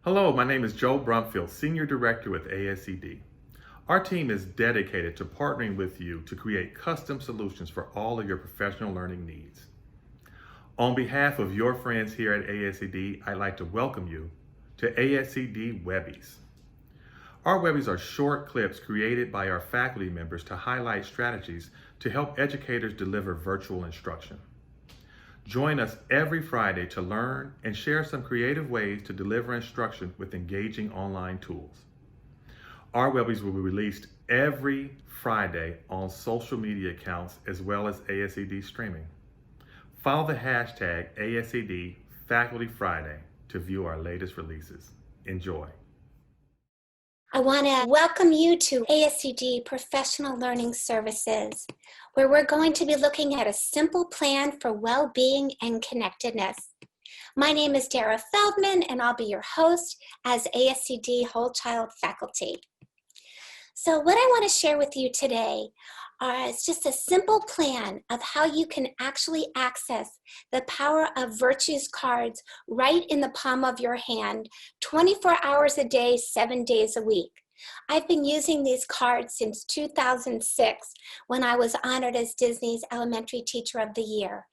Hello, my name is Joe Brumfield, Senior Director with ASCD. Our team is dedicated to partnering with you to create custom solutions for all of your professional learning needs. On behalf of your friends here at ASCD, I'd like to welcome you to ASCD Webbies. Our Webbies are short clips created by our faculty members to highlight strategies to help educators deliver virtual instruction. Join us every Friday to learn and share some creative ways to deliver instruction with engaging online tools. Our Webbies will be released every Friday on social media accounts as well as ASCD streaming. Follow the hashtag ASCD Faculty Friday to view our latest releases. Enjoy. I want to welcome you to ASCD Professional Learning Services, where we're going to be looking at a simple plan for well-being and connectedness. My name is Dara Feldman, and I'll be your host as ASCD Whole Child faculty. So what I want to share with you today is just a simple plan of how you can actually access the power of Virtues cards right in the palm of your hand, 24 hours a day, 7 days a week. I've been using these cards since 2006 when I was honored as Disney's Elementary Teacher of the Year.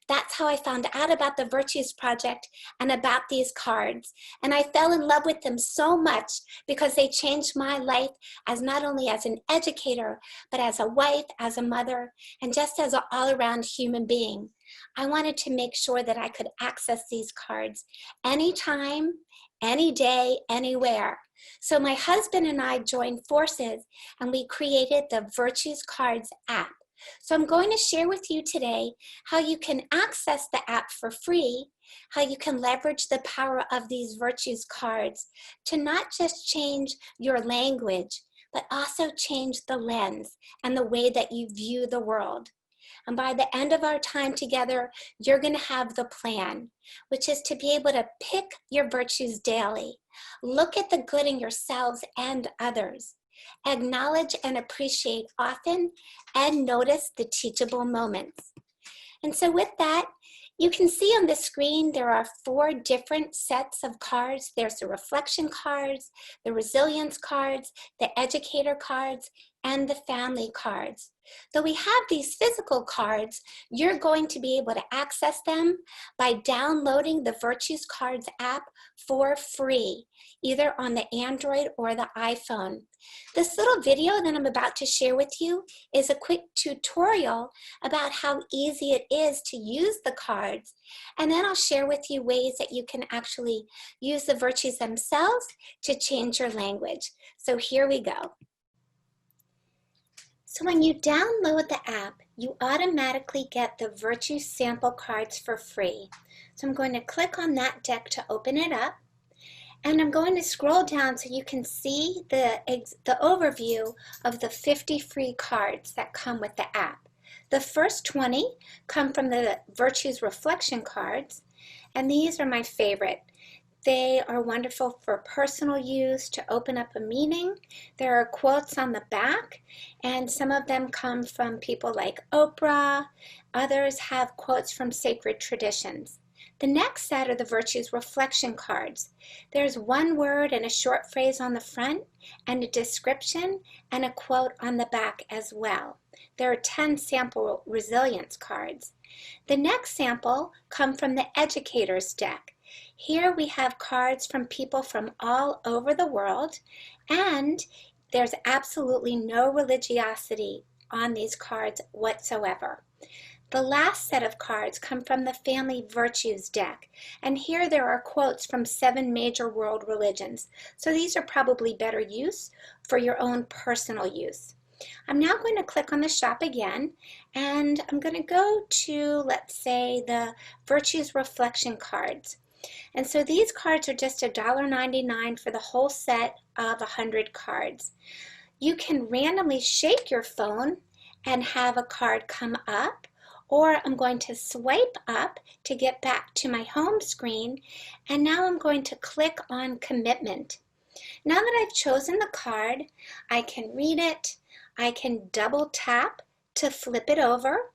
That's how I found out about the Virtues Project and about these cards. And I fell in love with them so much because they changed my life as not only as an educator, but as a wife, as a mother, and just as an all-around human being. I wanted to make sure that I could access these cards anytime, any day, anywhere. So my husband and I joined forces and we created the Virtues Cards app. So I'm going to share with you today how you can access the app for free, how you can leverage the power of these Virtues cards to not just change your language, but also change the lens and the way that you view the world. And by the end of our time together, you're going to have the plan, which is to be able to pick your virtues daily. Look at the good in yourselves and others. Acknowledge and appreciate often, and notice the teachable moments. And so with that, you can see on the screen there are 4 different sets of cards. There's the reflection cards, the resilience cards, the educator cards, and the family cards. Though we have these physical cards, you're going to be able to access them by downloading the Virtues Cards app for free, either on the Android or the iPhone. This little video that I'm about to share with you is a quick tutorial about how easy it is to use the cards. And then I'll share with you ways that you can actually use the virtues themselves to change your language. So here we go. So when you download the app, you automatically get the Virtue sample cards for free. So I'm going to click on that deck to open it up. And I'm going to scroll down so you can see the overview of the 50 free cards that come with the app. The first 20 come from the Virtues reflection cards, and these are my favorite. They are wonderful for personal use, to open up a meaning. There are quotes on the back, and some of them come from people like Oprah. Others have quotes from sacred traditions. The next set are the Virtues reflection cards. There's one word and a short phrase on the front, and a description and a quote on the back as well. There are 10 sample resilience cards. The next sample come from the educator's deck. Here we have cards from people from all over the world, and there's absolutely no religiosity on these cards whatsoever. The last set of cards come from the Family Virtues deck, and here there are quotes from 7 major world religions. So these are probably better use for your own personal use. I'm now going to click on the shop again, and I'm going to go to, let's say, the Virtues reflection cards. And so these cards are just $1.99 for the whole set of 100 cards. You can randomly shake your phone and have a card come up, or I'm going to swipe up to get back to my home screen, and now I'm going to click on commitment. Now that I've chosen the card, I can read it, I can double tap to flip it over.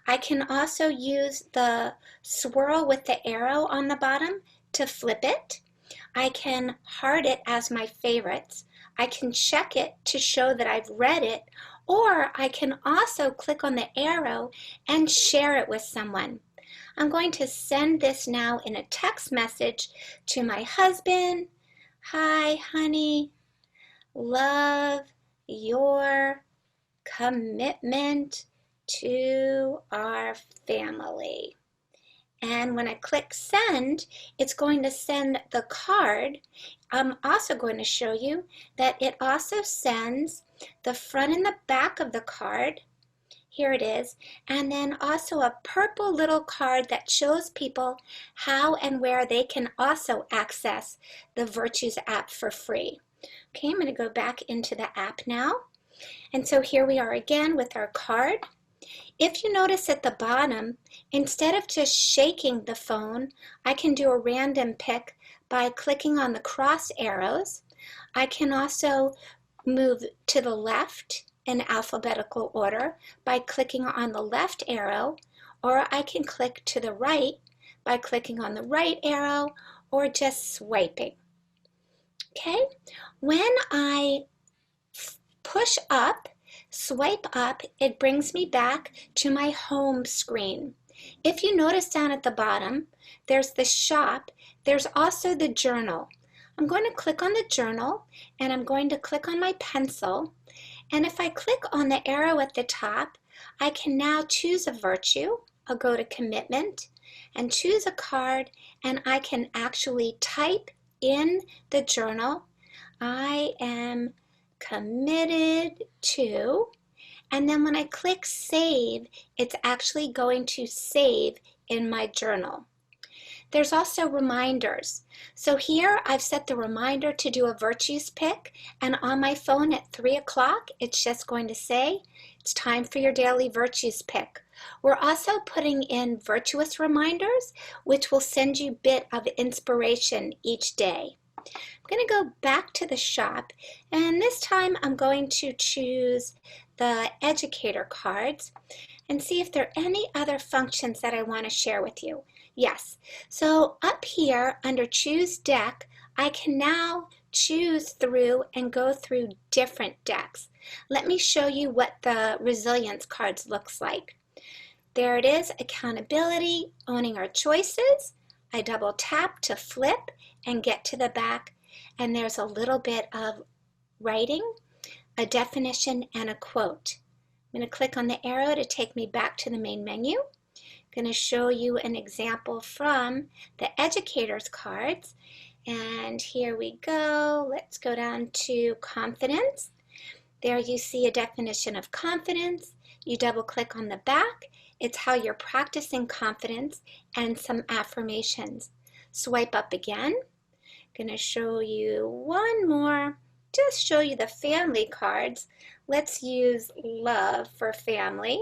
I can also use the swirl with the arrow on the bottom to flip it. I can heart it as my favorites. I can check it to show that I've read it, or I can also click on the arrow and share it with someone. I'm going to send this now in a text message to my husband. Hi, honey. Love your commitment to our family. And when I click send, it's going to send the card. I'm also going to show you that it also sends the front and the back of the card. Here it is. And then also a purple little card that shows people how and where they can also access the Virtues app for free. Okay, I'm going to go back into the app now. And so here we are again with our card. If you notice at the bottom, instead of just shaking the phone, I can do a random pick by clicking on the cross arrows. I can also move to the left in alphabetical order by clicking on the left arrow, or I can click to the right by clicking on the right arrow or just swiping. Okay, when I push up, swipe up, it brings me back to my home screen. If you notice down at the bottom, there's the shop, there's also the journal. I'm going to click on the journal and I'm going to click on my pencil. And if I click on the arrow at the top, I can now choose a virtue. I'll go to commitment and choose a card, and I can actually type in the journal, I am committed to, and then when I click save, it's actually going to save in my journal. There's also reminders. So here I've set the reminder to do a virtues pick, and on my phone at 3 o'clock, it's just going to say, it's time for your daily virtues pick. We're also putting in virtuous reminders, which will send you a bit of inspiration each day. I'm going to go back to the shop, and this time I'm going to choose the educator cards and see if there are any other functions that I want to share with you. Yes, so up here under choose deck, I can now choose through and go through different decks. Let me show you what the resilience cards looks like. There it is, accountability, owning our choices. I double tap to flip and get to the back, and there's a little bit of writing, a definition, and a quote. I'm going to click on the arrow to take me back to the main menu. I'm going to show you an example from the educators cards, and here we go. Let's go down to confidence. There you see a definition of confidence. You double click on the back. It's how you're practicing confidence and some affirmations. Swipe up again. I'm going to show you one more. Just show you the family cards. Let's use love for family.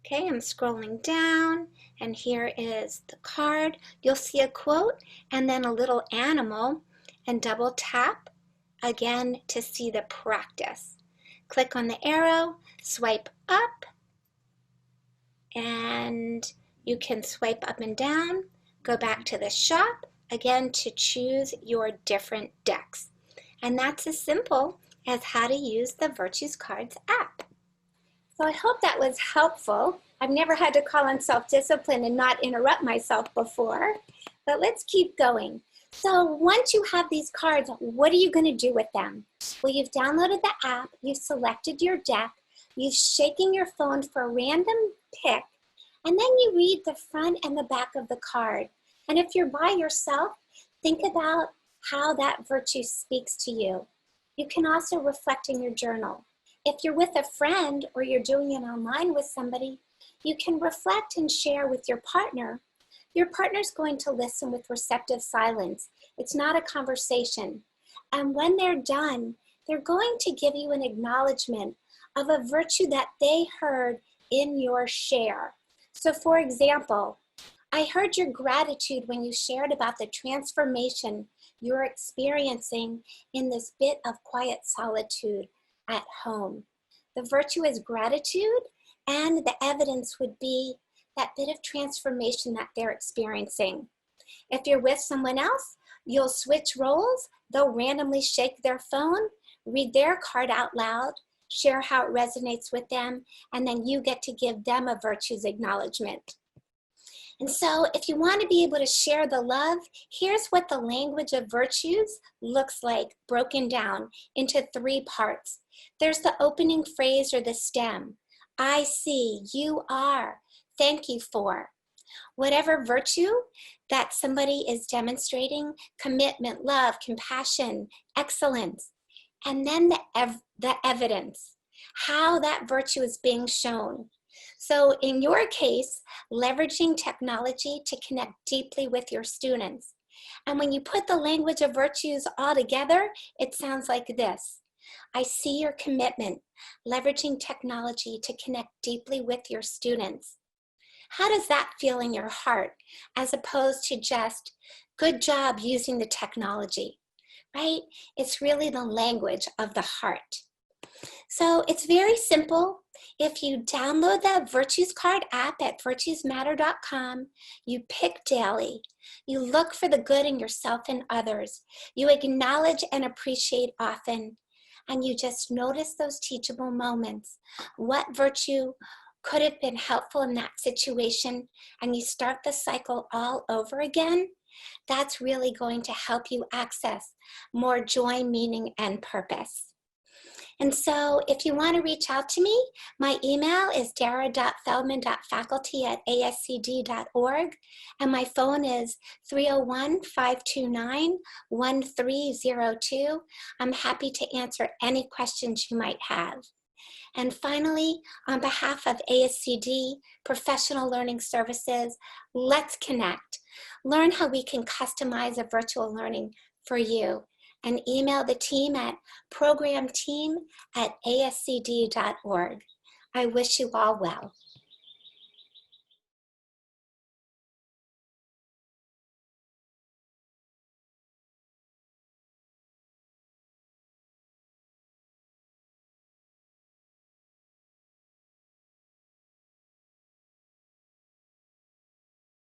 Okay, I'm scrolling down, and here is the card. You'll see a quote and then a little animal, and double tap again to see the practice. Click on the arrow, swipe up, and you can swipe up and down. Go back to the shop again to choose your different decks. And that's as simple as how to use the Virtues Cards app. So I hope that was helpful. I've never had to call on self-discipline and not interrupt myself before, but let's keep going. So once you have these cards, what are you going to do with them? Well, you've downloaded the app, you've selected your deck, you've shaken your phone for a random pick, and then you read the front and the back of the card. And if you're by yourself, think about how that virtue speaks to you. You can also reflect in your journal. If you're with a friend or you're doing it online with somebody, you can reflect and share with your partner. Your partner's going to listen with receptive silence. It's not a conversation. And when they're done, they're going to give you an acknowledgement of a virtue that they heard in your share. So for example, I heard your gratitude when you shared about the transformation you're experiencing in this bit of quiet solitude at home. The virtue is gratitude, and the evidence would be that bit of transformation that they're experiencing. If you're with someone else, You'll switch roles. They'll randomly shake their phone, read their card out loud, share how it resonates with them, and then you get to give them a virtues acknowledgement. And so if you want to be able to share the love, here's what the language of virtues looks like broken down into 3 parts. There's the opening phrase or the stem. I see, you are, thank you for. Whatever virtue that somebody is demonstrating, commitment, love, compassion, excellence, and then the evidence, how that virtue is being shown. So in your case, leveraging technology to connect deeply with your students. And when you put the language of virtues all together, it sounds like this. I see your commitment, leveraging technology to connect deeply with your students. How does that feel in your heart as opposed to just good job using the technology, right? It's really the language of the heart. So it's very simple. If you download that Virtues Card app at virtuesmatter.com, you pick daily. You look for the good in yourself and others. You acknowledge and appreciate often. And you just notice those teachable moments. What virtue could have been helpful in that situation? And you start the cycle all over again. That's really going to help you access more joy, meaning, and purpose. And so if you want to reach out to me, my email is dara.feldman.faculty@ascd.org, and my phone is 301-529-1302. I'm happy to answer any questions you might have. And finally, on behalf of ASCD Professional Learning Services, let's connect. Learn how we can customize a virtual learning for you, and email the team at programteam@ascd.org. I wish you all well.